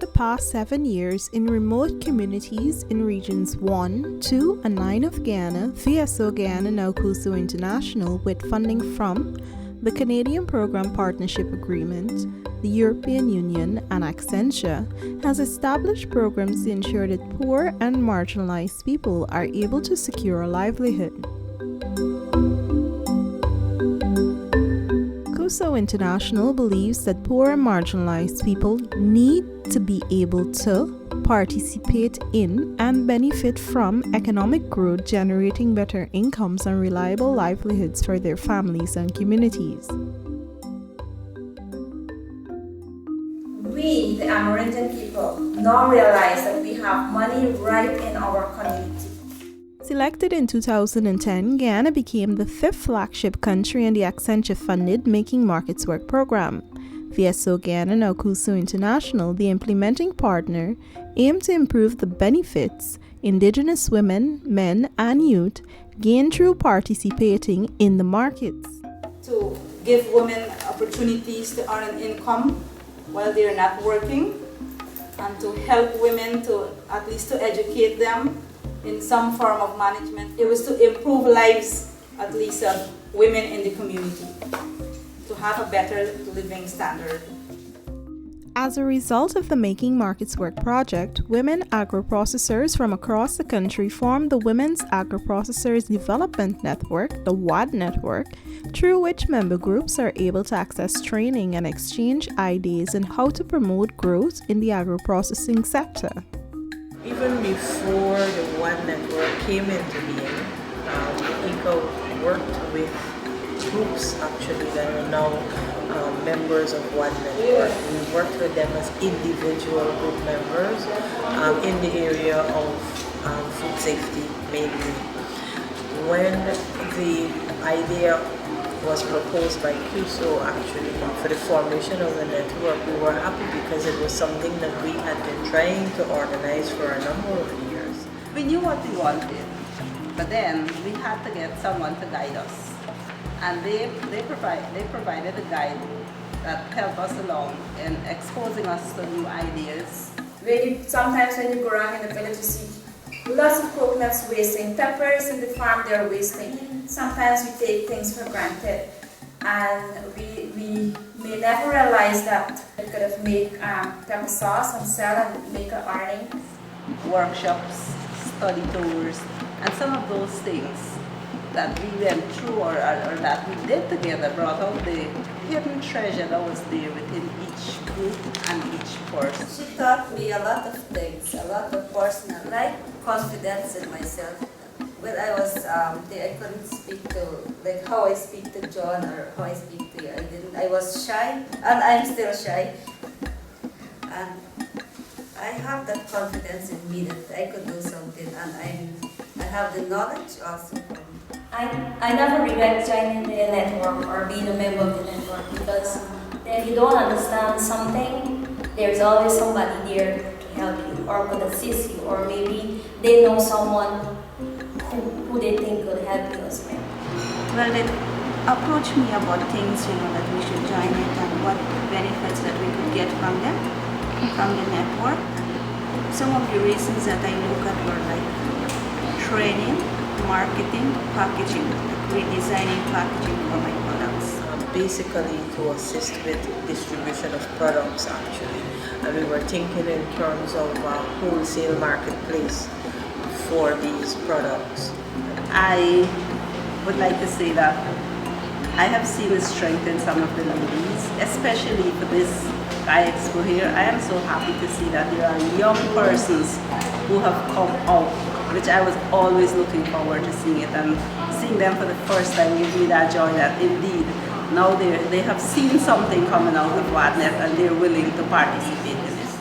the past 7 years in remote communities in regions 1, 2, and 9 of Guyana, CUSO Guyana, now CUSO International, with funding from the Canadian Program Partnership Agreement, the European Union, and Accenture, has established programs to ensure that poor and marginalized people are able to secure a livelihood. CUSO International believes that poor and marginalized people need to be able to participate in and benefit from economic growth, generating better incomes and reliable livelihoods for their families and communities. We, the Amerindian people, now realize that we have money right in our community. Selected in 2010, Guyana became the 5th flagship country in the Accenture-funded Making Markets Work program. CUSO Guyana, now CUSO International, the implementing partner, aimed to improve the benefits Indigenous women, men, and youth gain through participating in the markets. To give women opportunities to earn an income while they're not working, and to help women to at least to educate them in some form of management. It was to improve lives, at least of women in the community, to have a better living standard. As a result of the Making Markets Work project, women agro-processors from across the country formed the Women's Agro-Processors Development Network, the WAD network, through which member groups are able to access training and exchange ideas on how to promote growth in the agro-processing sector. Even before the WAD network came into being, ECO worked with groups actually that are now members of WAD network. We worked with them as individual group members in the area of food safety mainly. When the idea was proposed by CUSO actually for the formation of the network, we were happy because it was something that we had been trying to organize for a number of years. We knew what we wanted, but then we had to get someone to guide us. And they provided a guide that helped us along in exposing us to new ideas. Sometimes when you go around in the village, you see lots of coconuts wasting, peppers in the farm they're wasting. Sometimes we take things for granted, and we may never realize that we could have made pepper sauce and sell and make an earning. Workshops, study tours, and some of those things that we went through or that we did together brought out the hidden treasure that was there within each group and each person. She taught me a lot of things, a lot of personal, like confidence in myself. When I was there, I couldn't speak to, like how I speak to John or how I speak to you. I was shy, and I'm still shy. And I have that confidence in me that I could do something, and I have the knowledge also. I never regret joining the network or being a member of the network, because if you don't understand something, there's always somebody there to help you or could assist you, or maybe they know someone who they think could help you as well. Well, they approached me about things, that we should join it and what benefits that we could get from them, from the network. Some of the reasons that I look at were like training, marketing, packaging, redesigning packaging for my products. Basically to assist with distribution of products actually. And we were thinking in terms of a wholesale marketplace for these products. I would like to say that I have seen the strength in some of the ladies, especially for this Guy Expo here. I am so happy to see that there are young persons who have come out, which I was always looking forward to seeing it, and seeing them for the first time gives me that joy that indeed now they have seen something coming out of WADNet and they're willing to participate in it.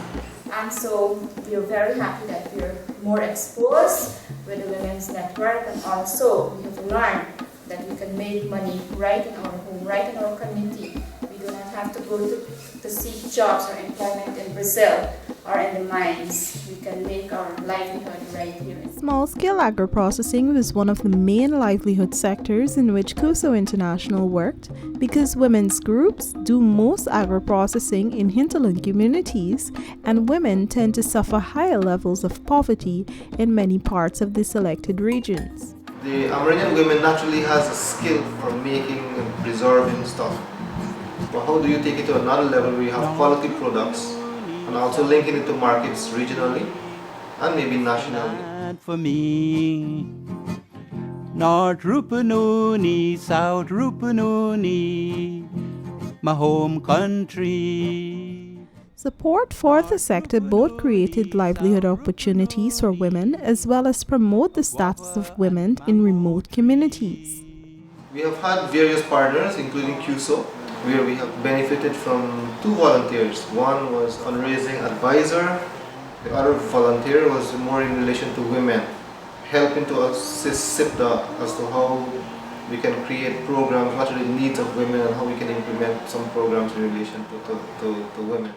And so we are very happy that we are more exposed with the Women's Network, and also we have learned that we can make money right in our home, right in our community. We do not have to go to seek jobs or employment in Brazil or in the mines. We can make our livelihood right here. Small-scale agro-processing was one of the main livelihood sectors in which CUSO International worked because women's groups do most agro-processing in hinterland communities, and women tend to suffer higher levels of poverty in many parts of the selected regions. The Amerindian women naturally has a skill for making and preserving stuff. But how do you take it to another level where you have quality products and also linking it to markets regionally and maybe nationally? For me, North Rupununi, South Rupununi, my home country. Support for the sector both created livelihood opportunities for women as well as promote the status of women in remote communities. We have had various partners, including CUSO, where we have benefited from 2 volunteers. One was fundraising advisor. The other volunteer was more in relation to women, helping to assist SIPDA as to how we can create programs, what are the needs of women, and how we can implement some programs in relation to women.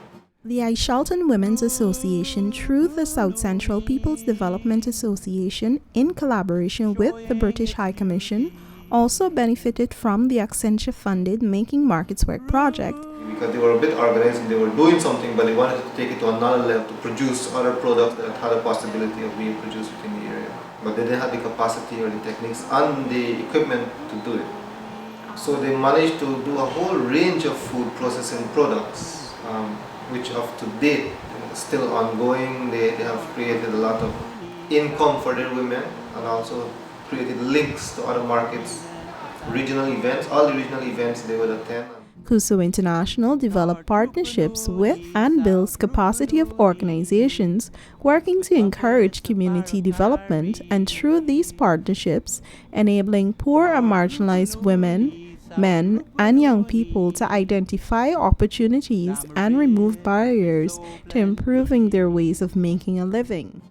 The Aishalton Women's Association, through the South Central People's Development Association in collaboration with the British High Commission, also benefited from the Accenture-funded Making Markets Work project. Because they were a bit organized and they were doing something, but they wanted to take it to another level to produce other products that had a possibility of being produced within the area. But they didn't have the capacity or the techniques and the equipment to do it. So they managed to do a whole range of food processing products, which up to date is still ongoing. They have created a lot of income for their women and also created links to other markets, regional events, all the regional events they would attend. CUSO International developed partnerships with and builds capacity of organizations working to encourage community development, and through these partnerships, enabling poor and marginalized women, men, and young people to identify opportunities and remove barriers to improving their ways of making a living.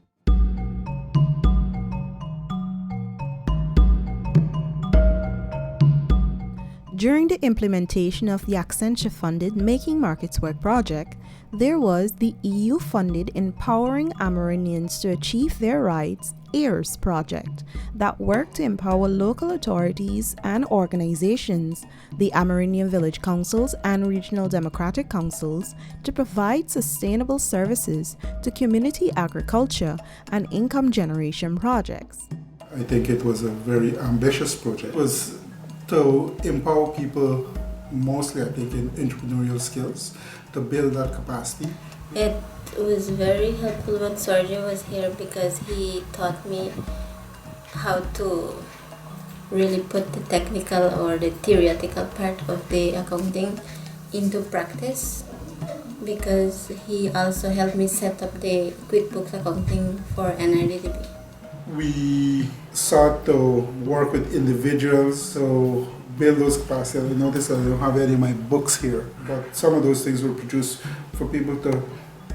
During the implementation of the Accenture-funded Making Markets Work project, there was the EU-funded Empowering Amerindians to Achieve Their Rights (AIRS) project that worked to empower local authorities and organizations, the Amerindian Village Councils and Regional Democratic Councils, to provide sustainable services to community agriculture and income generation projects. I think it was a very ambitious project. It was to empower people, mostly I think in entrepreneurial skills, to build that capacity. It was very helpful when Sergio was here because he taught me how to really put the technical or the theoretical part of the accounting into practice, because he also helped me set up the QuickBooks accounting for NRDDB. We sought to work with individuals, so build those capacities. I notice I don't have any of my books here, but some of those things were produced for people to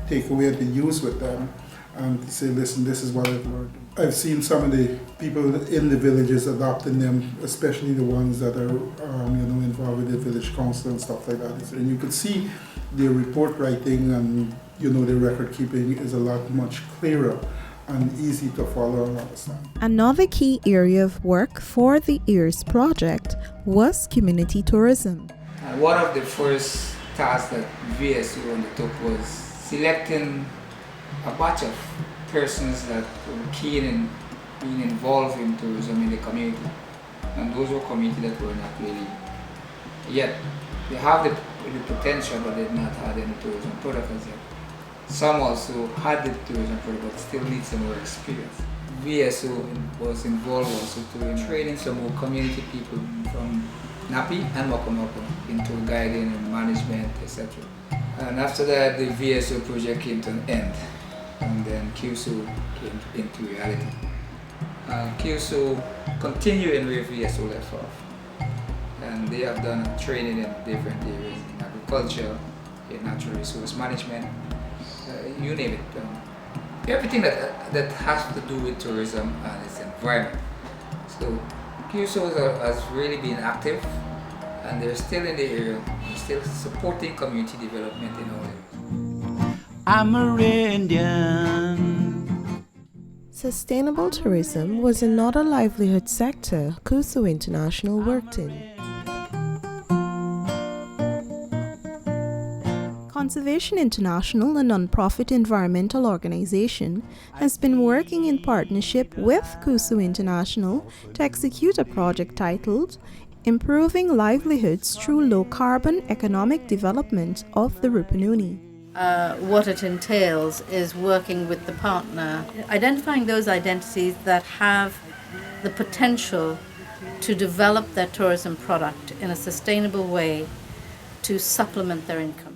take away and to use with them and to say, listen, this is what I've learned. I've seen some of the people in the villages adopting them, especially the ones that are involved with the village council and stuff like that. And you could see their report writing and their record keeping is a lot much clearer and easy to follow and understand. Another key area of work for the AIRS project was community tourism. One of the first tasks that VSU undertook was selecting a batch of persons that were keen in being involved in tourism in the community. And those were communities that were not really yet. They have the potential, but they've not had any tourism product as yet. Some also had the tourism product but still need some more experience. VSO was involved also to training some more community people from Napi and Mokomoko into guiding and management, etc. And after that, the VSO project came to an end, and then CUSO came into reality. CUSO continuing where VSO left off, and they have done training in different areas in agriculture, in natural resource management. You name it, everything that has to do with tourism and its environment. So CUSO has really been active, and they're still in the area, still supporting community development in all areas. Amerindian, Sustainable tourism was another livelihood sector CUSO International worked in. Conservation International, a non-profit environmental organization, has been working in partnership with CUSO International to execute a project titled Improving Livelihoods Through Low-Carbon Economic Development of the Rupununi. What it entails is working with the partner, identifying those identities that have the potential to develop their tourism product in a sustainable way to supplement their income.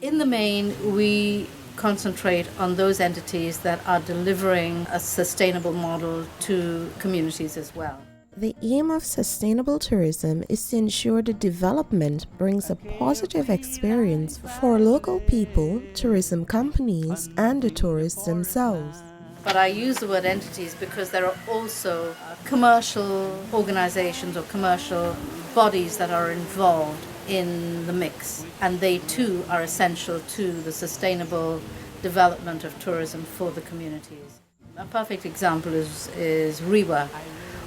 In the main, we concentrate on those entities that are delivering a sustainable model to communities as well. The aim of sustainable tourism is to ensure the development brings a positive experience for local people, tourism companies, and the tourists themselves. But I use the word entities because there are also commercial organizations or commercial bodies that are involved in the mix, and they too are essential to the sustainable development of tourism for the communities. A perfect example is Rewa,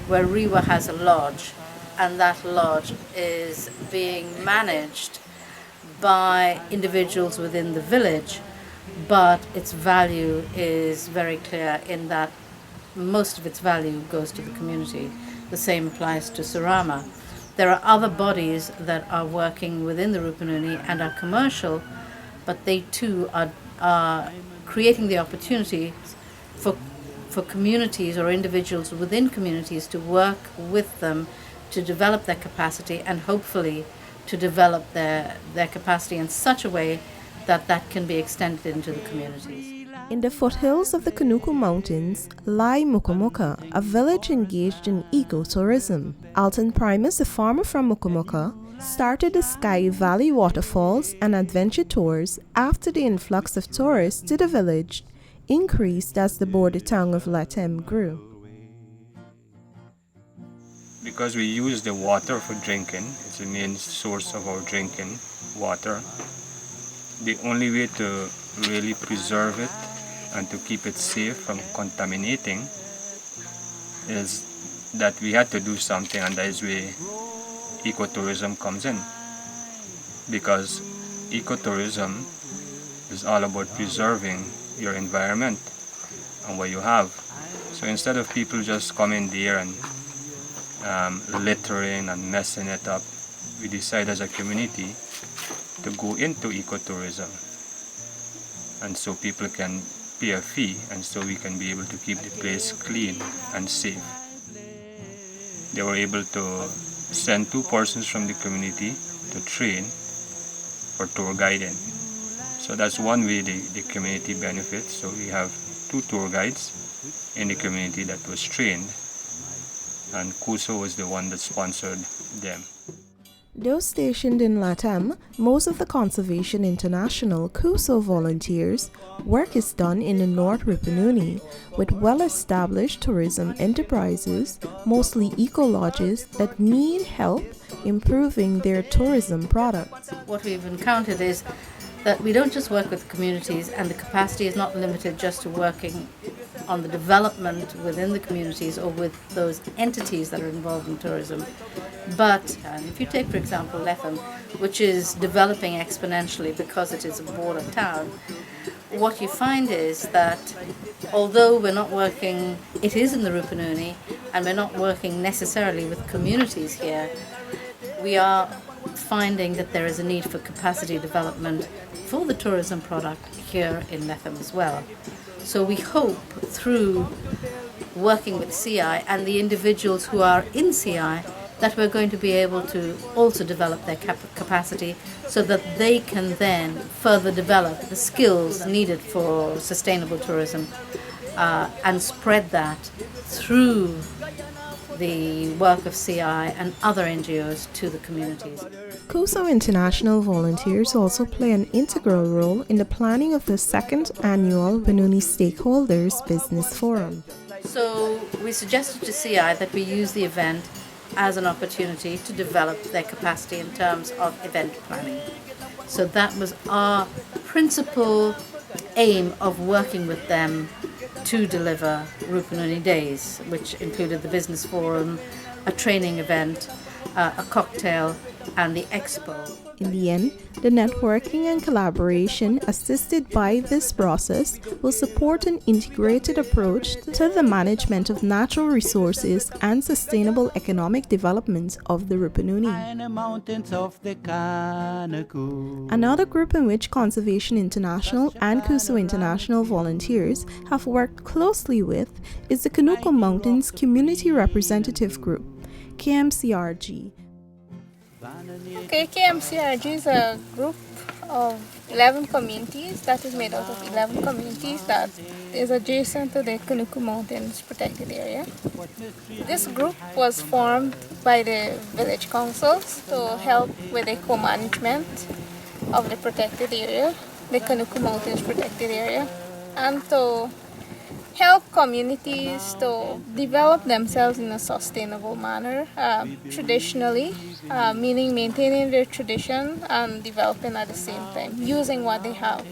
where Rewa has a lodge, and that lodge is being managed by individuals within the village, but its value is very clear in that most of its value goes to the community. The same applies to Surama. There are other bodies that are working within the Rupununi and are commercial, but they too are creating the opportunity for communities or individuals within communities to work with them to develop their capacity and hopefully to develop their capacity in such a way that that can be extended into the communities. In the foothills of the Kanuku Mountains lie Mukomoka, a village engaged in ecotourism. Alton Primus, a farmer from Mukomoka, started the Sky Valley waterfalls and adventure tours after the influx of tourists to the village increased as the border town of Latem grew. Because we use the water for drinking, it's the main source of our drinking water. The only way to really preserve it and to keep it safe from contaminating is that we had to do something, and that is where ecotourism comes in. Because ecotourism is all about preserving your environment and what you have. So instead of people just coming there and littering and messing it up, we decide as a community to go into ecotourism, and so people can pay a fee, and so we can be able to keep the place clean and safe. They were able to send 2 persons from the community to train for tour guiding. So that's one way the community benefits. So we have 2 tour guides in the community that was trained, and CUSO was the one that sponsored them. Though stationed in Latam, most of the Conservation International CUSO volunteers' work is done in the North Rupununi with well-established tourism enterprises, mostly eco-lodges, that need help improving their tourism products. What we've encountered is that we don't just work with communities, and the capacity is not limited just to working on the development within the communities or with those entities that are involved in tourism. But if you take, for example, Lethem, which is developing exponentially because it is a border town, what you find is that although we're not working, it is in the Rupununi, and we're not working necessarily with communities here, we are finding that there is a need for capacity development for the tourism product here in Lethem as well. So we hope through working with CI and the individuals who are in CI that we're going to be able to also develop their capacity so that they can then further develop the skills needed for sustainable tourism and spread that through the work of CI and other NGOs to the communities. CUSO International volunteers also play an integral role in the planning of the 2nd annual Benoni Stakeholders Business Forum. So we suggested to CI that we use the event as an opportunity to develop their capacity in terms of event planning. So that was our principal aim of working with them to deliver Rupununi Days, which included the business forum, a training event, a cocktail, and the expo. In the end, the networking and collaboration assisted by this process will support an integrated approach to the management of natural resources and sustainable economic development of the Rupununi. Another group in which Conservation International and CUSO International volunteers have worked closely with is the Kanuku Mountains Community Representative Group, KMCRG. Okay, KMCRG is a group of 11 communities that is made out of 11 communities that is adjacent to the Kanuku Mountains protected area. This group was formed by the village councils to help with the co-management of the protected area, the Kanuku Mountains protected area, and to help communities to develop themselves in a sustainable manner, traditionally, meaning maintaining their tradition and developing at the same time, using what they have.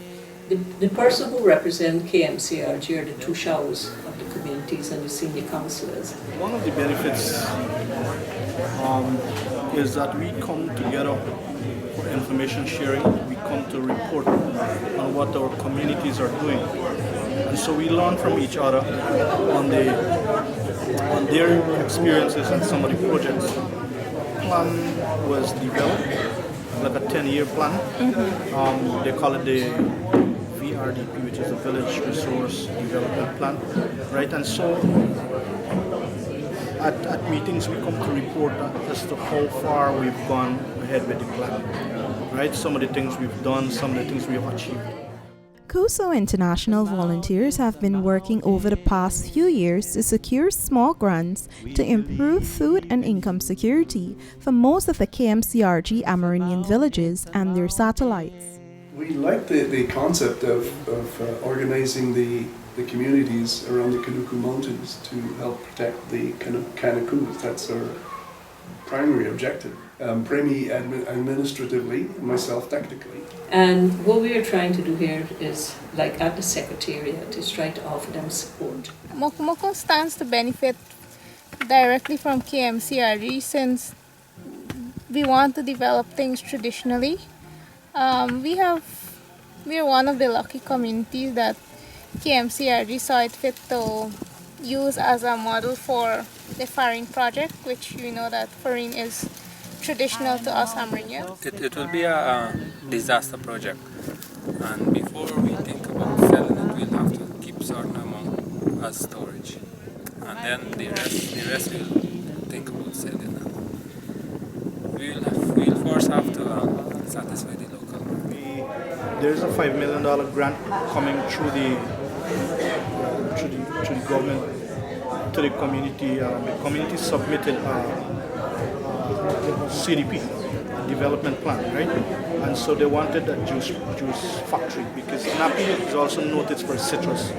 The person who represents KMCRG are the two showers of the communities and the senior councillors. One of the benefits is that we come together for information sharing. We come to report on what our communities are doing. And so we learn from each other on their experiences and some of the projects. Plan was developed, like a 10-year plan. They call it the VRDP, which is the Village Resource Development Plan, right? And so at meetings we come to report as to how far we've gone ahead with the plan, right? Some of the things we've done, some of the things we have achieved. CUSO International volunteers have been working over the past few years to secure small grants to improve food and income security for most of the KMCRG Amerindian villages and their satellites. We like the concept of organizing the communities around the Kanuku Mountains to help protect the Kanakus. That's our primary objective. Premi administratively, myself technically. And what we are trying to do here is, like at the Secretariat, is try to offer them support. Mokomoko stands to benefit directly from KMCRG since we want to develop things traditionally. We are one of the lucky communities that KMCRG saw it fit to use as a model for the Faring project, which we know that Faring is traditional to us Amerindians. It will be a disaster project, and before we think about selling it, we'll have to keep certain amount as storage, and then the rest we'll think about selling it. We'll first have to satisfy the local market. There's a $5 million grant coming through the government to the community. The community submitted CDP, development plan, right? And so they wanted a juice factory because Napi is also noted for citrus.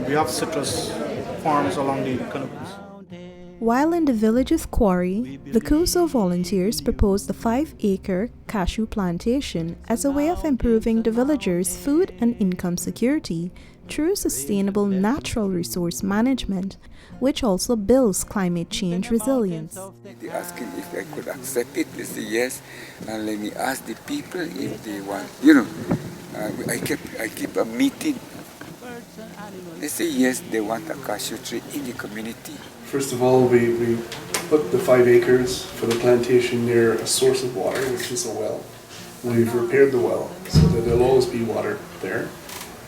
We have citrus farms along the Kanakus. While in the village of Quarry, the CUSO volunteers proposed a 5-acre cashew plantation as a way of improving the villagers' food and income security through sustainable natural resource management, which also builds climate change resilience. They asking if I could accept it. They say yes, and let me ask the people if they want. I keep a meeting. They say yes, they want a cashew tree in the community. First of all, we put the 5 acres for the plantation near a source of water, which is a well. We've repaired the well so that there'll always be water there.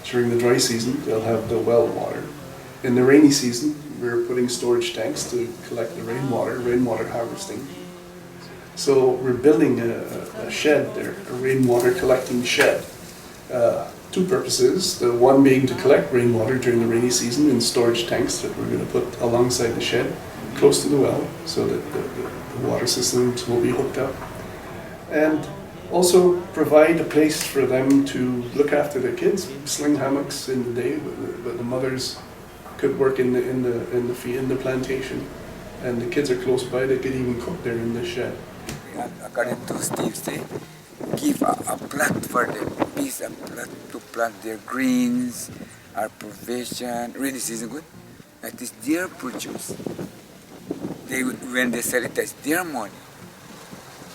During the dry season, they'll have the well water. In the rainy season, we're putting storage tanks to collect the rainwater harvesting. So we're building a shed there, a rainwater collecting shed. 2 purposes, the one being to collect rainwater during the rainy season in storage tanks that we're going to put alongside the shed, close to the well, so that the water systems will be hooked up. And also provide a place for them to look after their kids, sling hammocks in the day, but the mothers could work in the plantation, and the kids are close by. They could even cook there in the shed. According to Steve, say, give a plot for them, piece of plot to plant their greens or provision, rainy season good, that is their produce. When they sell it, that's their money.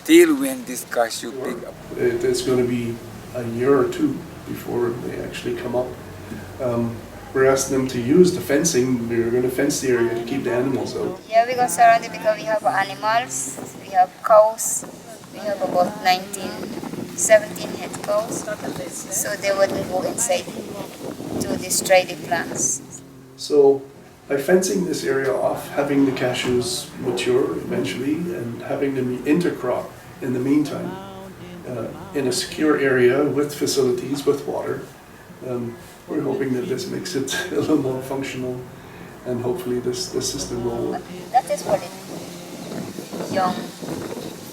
Till when this cashew pick up. It's going to be a year or two before they actually come up. We're asking them to use the fencing. We're going to fence the area to keep the animals out. Yeah, we're going to surround it because we have animals, we have cows, we have about 17 head cows, so they wouldn't go inside to destroy the plants. So by fencing this area off, having the cashews mature eventually, and having them intercrop in the meantime, in a secure area with facilities, with water, we're hoping that this makes it a little more functional, and hopefully this system will work. That is for the young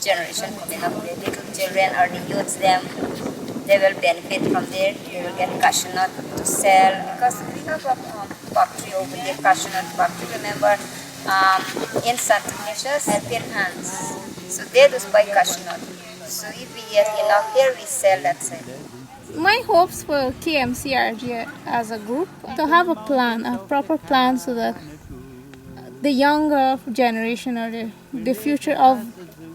generation coming up, the little children or the youths, they will benefit from there. They will get cashew nut to sell, because we have a factory over there, cashew nut factory. Remember, in Santa Lucia's helping hands, so they just buy cashew nut. So if we get enough here, we sell that side. My hopes for KMCRG as a group to have a plan, a proper plan, so that the younger generation or the future of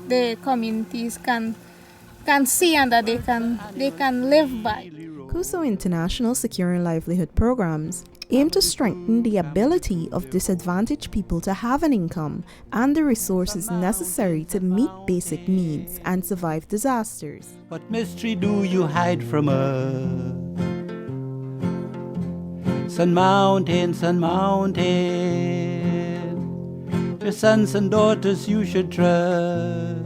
the communities can see and that they can live by. CUSO International Securing Livelihood programs aim to strengthen the ability of disadvantaged people to have an income and the resources necessary to meet basic needs and survive disasters. What mystery do you hide from us? Sun Mountain, Sun Mountain, your sons and daughters you should trust.